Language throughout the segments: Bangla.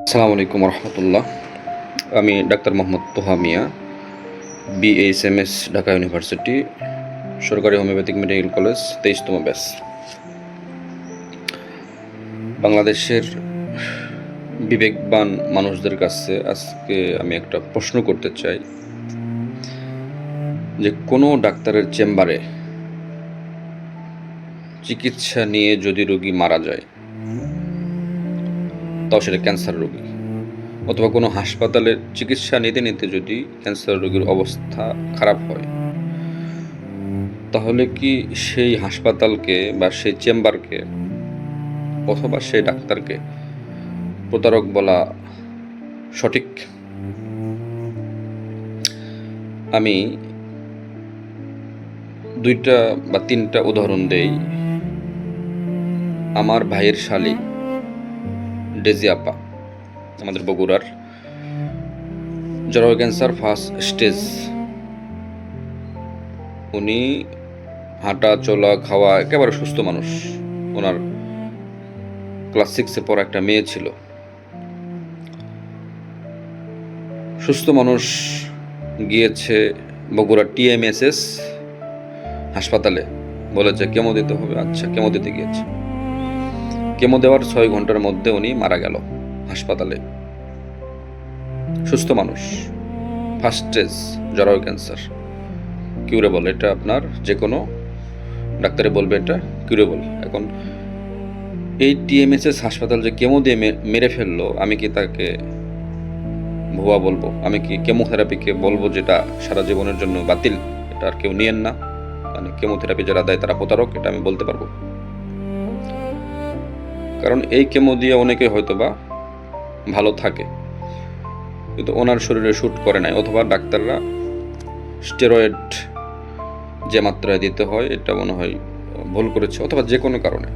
আসসালামু আলাইকুম রহমতুল্লাহ। আমি ডাক্তার মোহাম্মদ তোহা মিয়া, BASMS ঢাকা ইউনিভার্সিটি, সরকারি হোমিওপ্যাথিক মেডিকেল কলেজ, 23তম ব্যাচ। বাংলাদেশের বিবেকবান মানুষদের কাছে আজকে আমি একটা প্রশ্ন করতে চাই যে কোনো ডাক্তারের চেম্বারে চিকিৎসা নিয়ে যদি রোগী মারা যায়, তাও সেটা ক্যান্সার রোগী, অথবা কোনো হাসপাতালে চিকিৎসা নিতে নিতে যদি ক্যান্সার রোগীর অবস্থা খারাপ হয়, তাহলে কি সেই হাসপাতালকে বা সেই চেম্বারকে অথবা সেই ডাক্তারকে প্রতারক বলা সঠিক? আমি 2টা বা 3টা উদাহরণ দেই। আমার ভাইয়ের শালী ডেজি আপা, আমাদের বগুড়ার, জরায়ু ক্যান্সার ফার্স্ট স্টেজ। উনি হাঁটা চলা খাওয়া একেবারে সুস্থ মানুষ। ওনার ক্লাস 6-এ পড়া একটা মেয়ে ছিল। সুস্থ মানুষ গিয়েছে বগুড়া TMSS হাসপাতালে, বলেছে কেমো দিতে হবে। আচ্ছা, কেমো দিতে গিয়েছে। কেমো দেওয়ার 6 ঘন্টার মধ্যে উনি মারা গেল হাসপাতালে। সুস্থ মানুষ, ফার্স্ট স্টেজ জরায়ু ক্যান্সার, কিউরেবল। এটা আপনার যে কোনো ডাক্তারে বলবে এটা কিউরেবল। এখন এই TMSS হাসপাতাল যে কেমো দিয়ে মেরে ফেললো, আমি কি তাকে ভুয়া বলবো? আমি কি কেমোথেরাপিকে বলবো যেটা সারা জীবনের জন্য বাতিল, এটা আর কেউ নিয়েন না? মানে কেমোথেরাপি যারা দেয় তারা প্রতারক, এটা আমি বলতে পারবো? কারণ এই কেমো দিয়ে অনেকে হয়তো বা ভালো থাকে, কিন্তু ওনার শরীরে শ্যুট করে নাই, অথবা ডাক্তাররা স্টেরয়েড যে মাত্রায় দিতে হয় এটা মনে হয় ভুল করেছে, অথবা যে কোনো কারণে।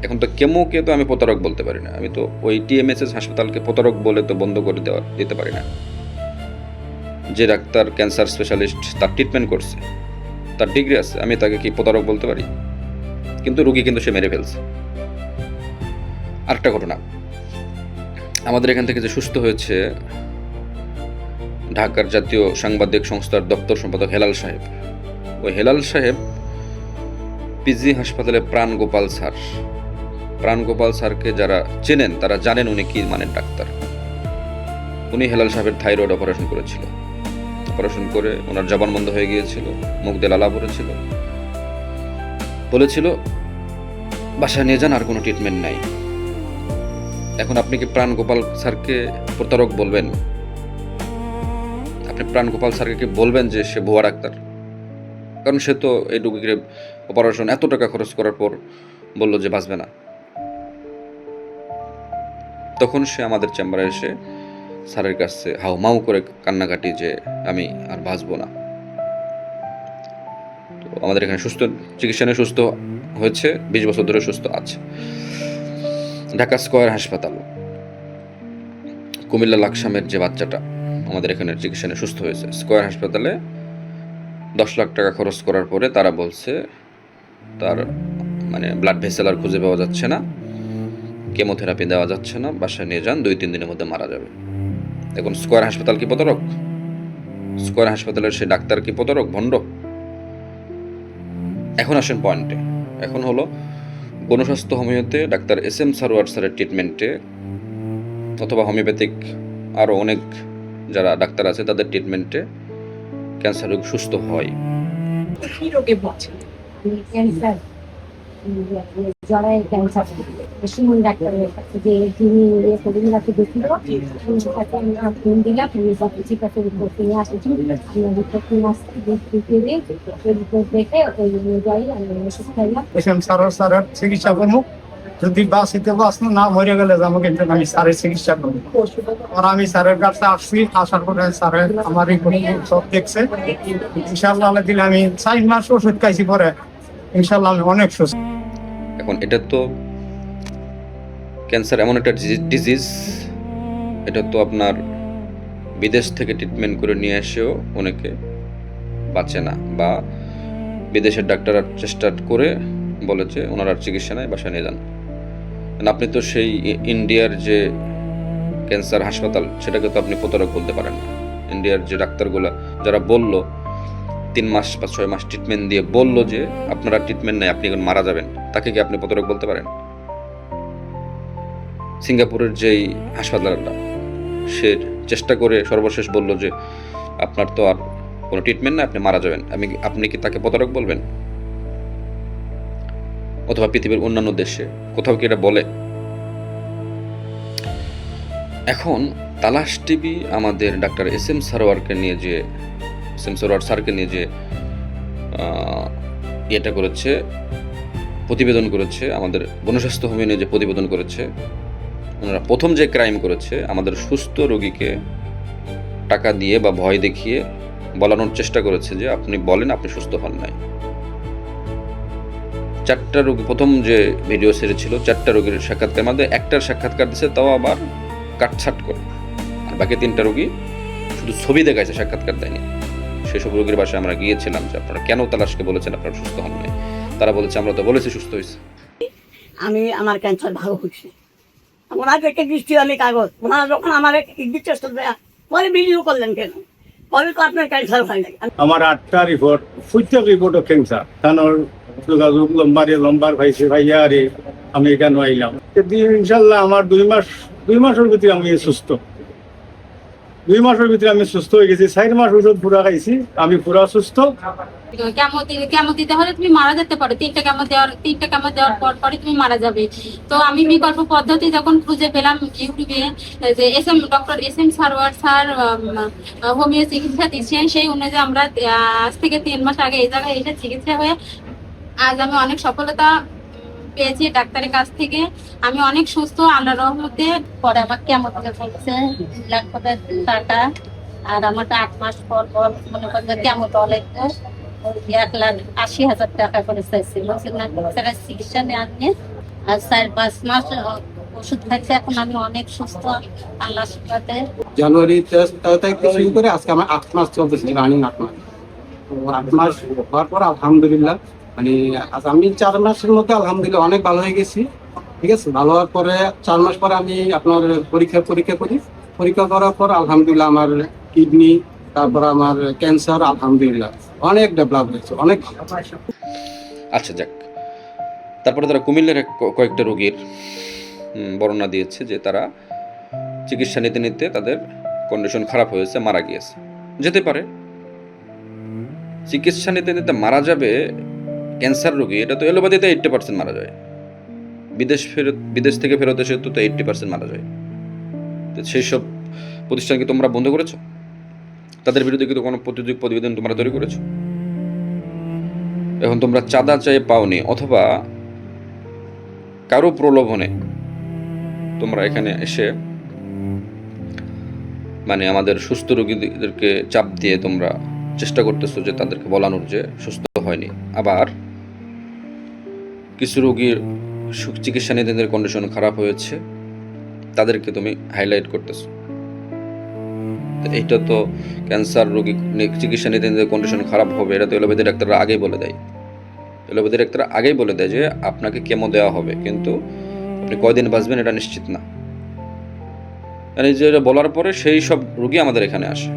এখন তো কেমোকে তো আমি প্রতারক বলতে পারি না। আমি তো ওই TMSS হাসপাতালকে প্রতারক বলে তো বন্ধ করে দিতে পারি না। যে ডাক্তার ক্যান্সার স্পেশালিস্ট, তার ট্রিটমেন্ট করছে, তার ডিগ্রি আছে, আমি তাকে কি প্রতারক বলতে পারি? কিন্তু রুগী কিন্তু সে মেরে ফেলছে। আরেকটা ঘটনা, আমাদের এখান থেকে যে সুস্থ হয়েছে ঢাকার জাতীয় সাংবাদিক সংস্থার দপ্তর সম্পাদক হেলাল সাহেব, ওই হেলাল সাহেব PG হাসপাতালে প্রাণগোপাল স্যারকে যারা চেনেন তারা জানেন উনি কি মানের ডাক্তার। উনি হেলাল সাহেবের থাইরয়েড অপারেশন করেছিল। অপারেশন করে ওনার জবান বন্ধ হয়ে গিয়েছিল, মুখ দিয়ে লালা পড়েছিল, বলেছিল বাসায় নিয়ে যান, আর কোনো ট্রিটমেন্ট নাই। এখন আপনি কি প্রাণগোপাল স্যারকে প্রতারক বলবেন? আপনি প্রাণগোপাল স্যারকে কি বলবেন যে সে ভুয়া ডাক্তার? কারণ সে তো এই রোগীকে অপারেশন এত টাকা খরচ করার পর বলল যে বাঁচবে না। তখন সে আমাদের চেম্বারে এসে স্যারের কাছে হাউ মাউ করে কান্নাকাটি যে আমি আর বাঁচবো না। তো আমাদের এখানে চিকিৎসা নিয়ে সুস্থ হয়েছে, 20 বছর ধরে সুস্থ আছে। ঢাকা স্কয়ার হাসপাতাল, কুমিল্লা লাকসামের যে বাচ্চাটা আমাদের এখানে চিকিৎসা নিয়ে সুস্থ হয়েছে, স্কয়ার হাসপাতালে 10 লাখ টাকা খরচ করার পরে তারা বলছে তার মানে ব্লাড ভেসেল আর খুঁজে পাওয়া যাচ্ছে না, কেমোথেরাপি দেওয়া যাচ্ছে না, বাসায় নিয়ে যান, 2-3 দিনের মধ্যে মারা যাবে। এখন স্কয়ার হাসপাতাল কি প্রতারক? স্কয়ার হাসপাতালের সে ডাক্তার কি প্রতারক, ভণ্ড? এখন আসেন পয়েন্টে। এখন হলো গণস্বাস্থ্য হোমিওতে ডাক্তার SM সারোয়ার স্যারের ট্রিটমেন্টে, অথবা হোমিওপ্যাথিক আরও অনেক যারা ডাক্তার আছে তাদের ট্রিটমেন্টে ক্যান্সার রোগ সুস্থ হয়। কি রোগে ভুগছেন? ক্যান্সার, জরায়ু ক্যান্সার। সুমন ডাক্তারের কাছে যে যিনি ফটোগ্রাফি দেখছিল, তাকে আমরা ফোন দিলাম, ঠিক আছে রিপোর্ট নিয়ে আসছি। আমরা রিপোর্ট নিয়ে আসছি, রিপোর্ট দেখে ওই অনুযায়ী আমরা ওষুধ খাইলাম। স্যারের চিকিৎসা করবো, যদি বাঁচিতে বাঁচলো না মরে গেলে আমাকে আমি স্যারের চিকিৎসা করবো। আর আমি স্যারের কাছে আসছি, আসার পরে স্যারের আমার রিপোর্ট সব দেখছে। ইনশাল্লাহ দিলে আমি 4 মাস ওষুধ খাইছি, পরে ইনশাল্লাহ আমি অনেক সুস্থ। এখন এটা তো ক্যান্সার এমন একটা ডিজিজ, এটা তো আপনার বিদেশ থেকে ট্রিটমেন্ট করে নিয়ে এসেও অনেকে বাঁচে না, বা বিদেশের ডাক্তাররা চেষ্টা করে বলেছে ওনার আর চিকিৎসা নেই, বাসায় নিয়ে যান। আপনি তো সেই ইন্ডিয়ার যে ক্যান্সার হাসপাতাল, সেটাকে তো আপনি প্রতারক বলতে পারেন না। ইন্ডিয়ার যে ডাক্তারগুলা যারা বলল 3 মাস বা 6 মাস ট্রিটমেন্ট দিয়ে বলল যে আপনারা ট্রিটমেন্ট নেই, আপনি এখন মারা যাবেন, তাকে কি আপনি প্রতারক বলতে পারেন? সিঙ্গাপুরের যেই হাসপাতালটা, সে চেষ্টা করে সর্বশেষ বলল যে আপনার তো আর কোনো ট্রিটমেন্ট না, আপনি মারা যাবেন, আপনি কি তাকে প্রতারক বলবেন? অথবা পৃথিবীর অন্যান্য দেশে কোথাও কি এটা বলে? এখন তালাশ টিভি আমাদের ডাক্তার এস এম সারোয়ারকে নিয়ে যে স্যারকে নিয়ে যে এটা করেছে, প্রতিবেদন করেছে, আমাদের গণস্বাস্থ্য হোমে নিয়ে যে প্রতিবেদন করেছে, ওনারা প্রথম যে ক্রাইম করেছে, আমাদের সুস্থ রোগীকে টাকা দিয়ে বা ভয় দেখিয়ে বলানোর চেষ্টা করেছে যে আপনি বলেন আপনি সুস্থ হন নাই। 4টা রোগী, প্রথম যে ভিডিও সিরিজ ছিল 4টা রোগীর সাক্ষাৎকার মধ্যে একটার সাক্ষাৎকার দিচ্ছে, তাও আবার কাটছাট করে, আর বাকি 3টা রোগী শুধু ছবি দেখাইছে, সাক্ষাৎকার দেয়নি। সেসব রোগীর বাসায় আমরা গিয়েছিলাম যে আপনারা কেন তালাশকে বলেছেন আপনারা সুস্থ হন নাই। তারা বলেছে আমরা তো বলেছি সুস্থ হয়েছে। আমার ক্যান্সার ভালো হয়েছে। ওনার থেকে দৃষ্টি আমি কাগজ, ওনারা যখন আমার টেস্ট পরে ভিডিও করলেন কেন, পরে তো আপনার ক্যান্সার হয় নাই। আমার 8টা রিপোর্ট, 4টা রিপোর্টও ক্যান্সার। তানোর যোগাযোগ লম্বার ভাইছে ভাইয়া রে আমি এখানে আইলাম। ইনশাল্লাহ আমার 2 মাসের ভিতরে আমি সুস্থ। 2 মাসের ভিতরে আমি সুস্থ হয়ে গেছি। 4 মাস ওষুধ পুরা খাইছি, আমি পুরা সুস্থ। কেমো দিতে হলে তুমি মারা যেতে পারো, 3টা কেমো দেওয়ার পরে তুমি মারা যাবে। তো আমি বিকল্প পদ্ধতি যখন খুঁজে পেলাম ইউটিউবে, যে doctor S M Sarwar sir homeo চিকিৎসা দিচ্ছেন, সেই অনুযায়ী আমরা আজ থেকে 3 মাস আগে এই জায়গায় এসে চিকিৎসা হয়ে আজ আমি অনেক সফলতা পেয়েছি ডাক্তারের কাছ থেকে। আমি অনেক সুস্থ আল্লাহর রহমতে। পরে আমার কেমো দিতে বলছে 2 লাখ টাকা, আর আমার 8 মাস পর মনে করেন কেমো দলে 1,80,000 টাকা করে চাইছিল, চিকিৎসা নিয়ে আর 4-5 মাস ওষুধ খাইছে। এখন আমি অনেক সুস্থ আল্লাহর শুকরাতে। জানুয়ারি 13 থেকে শুরু করে আজকে আমার 8 মাস চলতেছে, রানিং 8 মাস। তো 8 মাস হওয়ার পর আলহামদুলিল্লাহ মানে আজ আমি 4 মাসের মধ্যে আলহামদুলিল্লাহ অনেক ভালো হয়ে গেছি। ঠিক আছে, ভালো হওয়ার পরে 4 মাস পরে আমি আপনার পরীক্ষা করি। পরীক্ষা করার পর আলহামদুলিল্লাহ আমার কিডনি, তারপর আমার ক্যান্সার আলহামদুলিল্লাহ অনেক ডেভেলপ হয়েছে, অনেক ভালো। আচ্ছা যাক, তারপরে তারা কুমিল্লার কয়েকটা রোগীর বর্ণনা দিয়েছে যে তারা চিকিৎসা নিতে নিতে তাদের কন্ডিশন খারাপ হয়েছে, মারা গিয়েছে। যেতে পারে, চিকিৎসা নিতে নিতে মারা যাবে ক্যান্সার রোগী, এটা তো এলোপ্যাথিতে 80% মারা যায়। বিদেশ থেকে ফেরত এসে তো 80% মারা যায়। তো সেই সব প্রতিষ্ঠান কি তোমরা বন্ধ করেছো? তাদের বিরুদ্ধে কিন্তু কোনো প্রতিবেদন তোমরা তৈরি করেছো? এখন তোমরা চাঁদা চেয়ে পাওনি, অথবা কারো প্রলোভনে তোমরা এখানে এসে মানে আমাদের সুস্থ রোগীদেরকে চাপ দিয়ে তোমরা চেষ্টা করতেছো যে তাদেরকে বলানোর যে সুস্থ হয়নি। আবার কিছু রোগীর চিকিৎসা নিতে কন্ডিশন খারাপ হয়েছে, তাদেরকে তুমি হাইলাইট করতেছো। এইটা তো ক্যান্সার রোগী চিকিৎসা নিতে কন্ডিশন খারাপ হবে, এটা তো এলোপ্যাথি ডাক্তাররা আগেই বলে দেয়। এলোপ্যাথি ডাক্তাররা আগেই বলে দেয় যে আপনাকে কেমো দেওয়া হবে, কিন্তু আপনি কয়দিন বাঁচবেন এটা নিশ্চিত না। এই যে বলার পরে সেই সব রোগী আমাদের এখানে আসে।